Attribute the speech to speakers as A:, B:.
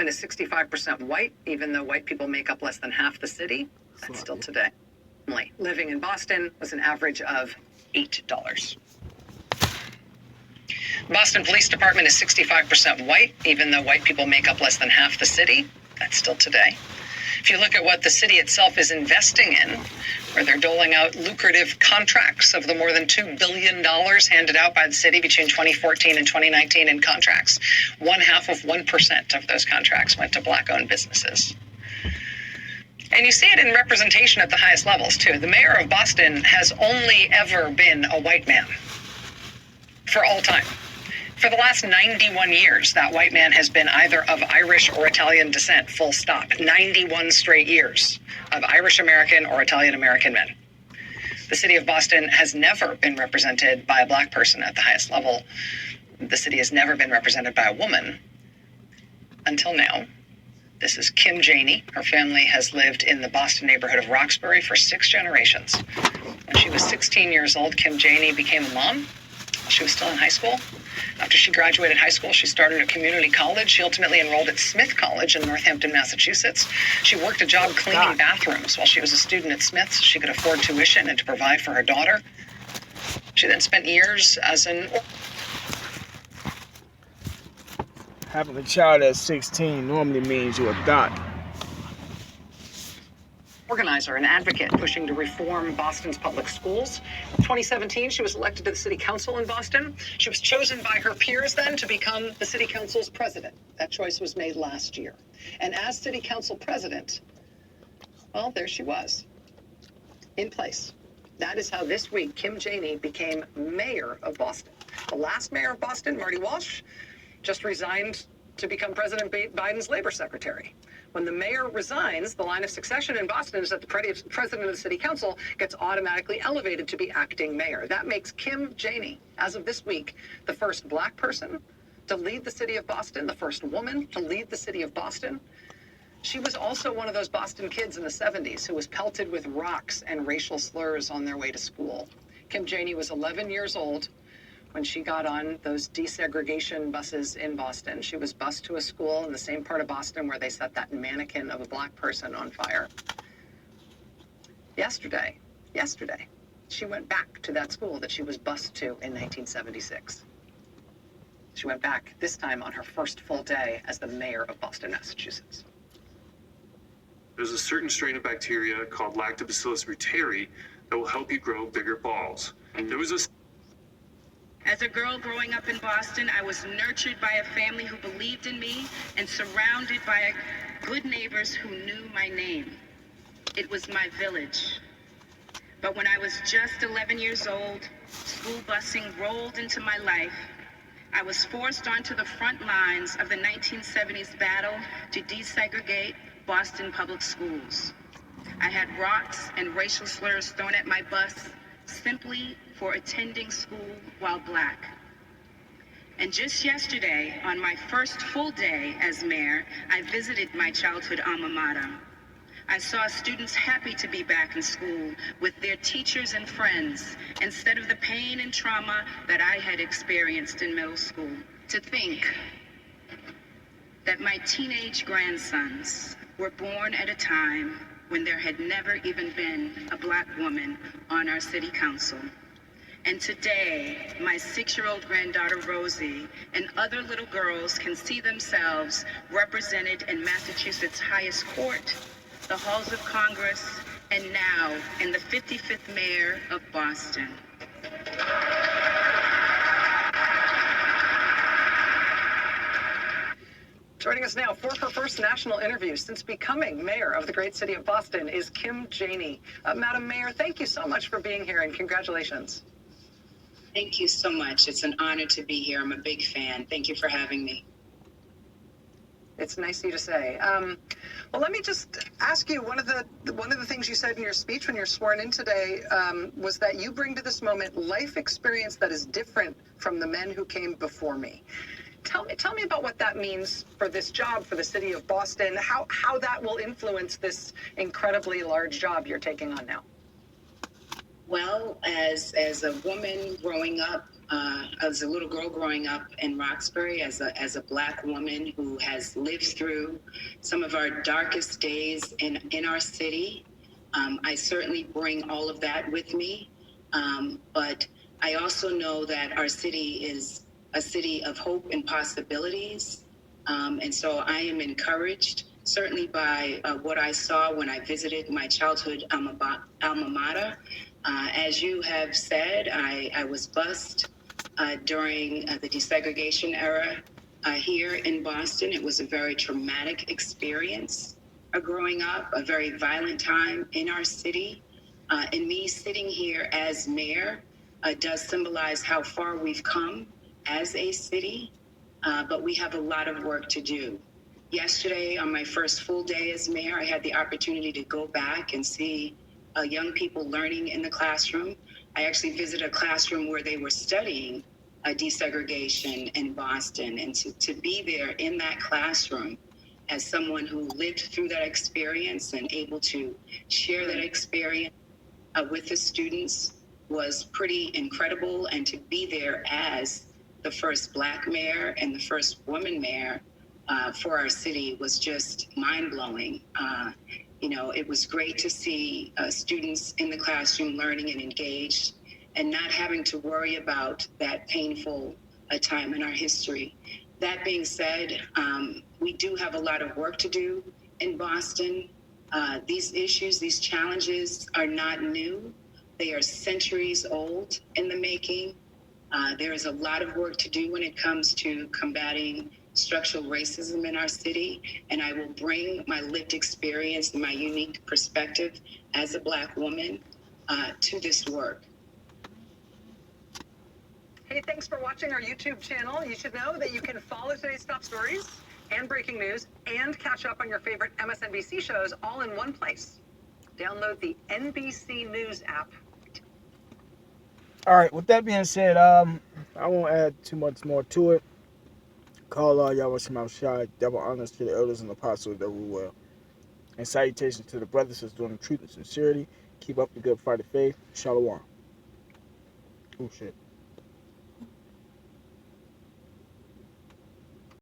A: is 65% white, even though white people make up less than half the city. That's still today. Living in Boston was an average of $8. Boston Police Department is 65% white, even though white people make up less than half the city. That's still today. If you look at what the city itself is investing in, where they're doling out lucrative contracts of the more than $2 billion handed out by the city between 2014 and 2019 in contracts, 0.5% of those contracts went to Black-owned businesses. And you see it in representation at the highest levels, too. The mayor of Boston has only ever been a white man for all time. For the last 91 years, that white man has been either of Irish or Italian descent, full stop. 91 straight years of Irish American or Italian American men. The city of Boston has never been represented by a Black person at the highest level. The city has never been represented by a woman until now. This is Kim Janey. Her family has lived in the Boston neighborhood of Roxbury for 6 generations. When she was 16 years old, Kim Janey became a mom. She was still in high school. After she graduated high school, she started a community college. She ultimately enrolled at Smith College in Northampton, Massachusetts. She worked a job cleaning bathrooms while she was a student at Smith so she could afford tuition and to provide for her daughter. She then spent years as an...
B: Having a child at 16 normally means you're a doctor.
A: Organizer and advocate pushing to reform Boston's public schools. In 2017, she was elected to the city council in Boston. She was chosen by her peers then to become the city council's president. That choice was made last year. And as city council president, well, there she was, in place. That is how this week Kim Janey became mayor of Boston. The last mayor of Boston, Marty Walsh, just resigned to become President Biden's labor secretary. When the mayor resigns, the line of succession in Boston is that the president of the city council gets automatically elevated to be acting mayor. That makes Kim Janey, as of this week, the first Black person to lead the city of Boston, the first woman to lead the city of Boston. She was also one of those Boston kids in the 70s who was pelted with rocks and racial slurs on their way to school. Kim Janey was 11 years old when she got on those desegregation buses in Boston. She was bused to a school in the same part of Boston where they set that mannequin of a Black person on fire. Yesterday, she went back to that school that she was bused to in 1976. She went back, this time on her first full day as the mayor of Boston, Massachusetts.
C: There's a certain strain of bacteria called Lactobacillus reuteri that will help you grow bigger balls. There was a
D: As a girl growing up in Boston, I was nurtured by a family who believed in me and surrounded by good neighbors who knew my name. It was my village. But when I was just 11 years old, school busing rolled into my life. I was forced onto the front lines of the 1970s battle to desegregate Boston public schools. I had rocks and racial slurs thrown at my bus simply for attending school while Black. And just yesterday, on my first full day as mayor, I visited my childhood alma mater. I saw students happy to be back in school with their teachers and friends instead of the pain and trauma that I had experienced in middle school. To think that my teenage grandsons were born at a time when there had never even been a Black woman on our city council. And today, my 6-year-old granddaughter, Rosie, and other little girls can see themselves represented in Massachusetts' highest court, the halls of Congress, and now in the 55th mayor of Boston.
A: Joining us now for her first national interview since becoming mayor of the great city of Boston is Kim Janey. Madam Mayor, thank you so much for being here and congratulations.
D: Thank you so much. It's an honor to be here. I'm a big fan. Thank you for having me.
A: It's nice of you to say. Well, let me just ask you, one of the things you said in your speech when you're sworn in today was that you bring to this moment life experience that is different from the men who came before me. Tell me about what that means for this job, for the city of Boston, how that will influence this incredibly large job you're taking on now.
D: Well, as a woman growing up as a little girl growing up in Roxbury, as a Black woman who has lived through some of our darkest days in our city. I certainly bring all of that with me. But I also know that our city is a city of hope and possibilities. And so I am encouraged, certainly by what I saw when I visited my childhood alma mater. As you have said, I was bused during the desegregation era here in Boston. It was a very traumatic experience growing up, a very violent time in our city. And me sitting here as mayor does symbolize how far we've come as a city, but we have a lot of work to do. Yesterday, on my first full day as mayor, I had the opportunity to go back and see young people learning in the classroom. I actually visited a classroom where they were studying desegregation in Boston, and to be there in that classroom as someone who lived through that experience and able to share that experience with the students was pretty incredible. And to be there as the first Black mayor and the first woman mayor for our city was just mind-blowing. It was great to see students in the classroom learning and engaged and not having to worry about that painful time in our history. That being said, we do have a lot of work to do in Boston. These issues, these challenges are not new. They are centuries old in the making. There is a lot of work to do when it comes to combating structural racism in our city, and I will bring my lived experience and my unique perspective as a Black woman to this work.
E: Hey, thanks for watching our YouTube channel. You should know that you can follow today's top stories and breaking news and catch up on your favorite MSNBC shows all in one place. Download the NBC News app.
B: All right, with that being said, I won't add too much more to it. Call all y'all watching my shot. Double honors to the elders and apostles that rule well. And salutations to the brothers that's doing the truth and sincerity. Keep up the good fight of faith. Shalom. Oh, shit.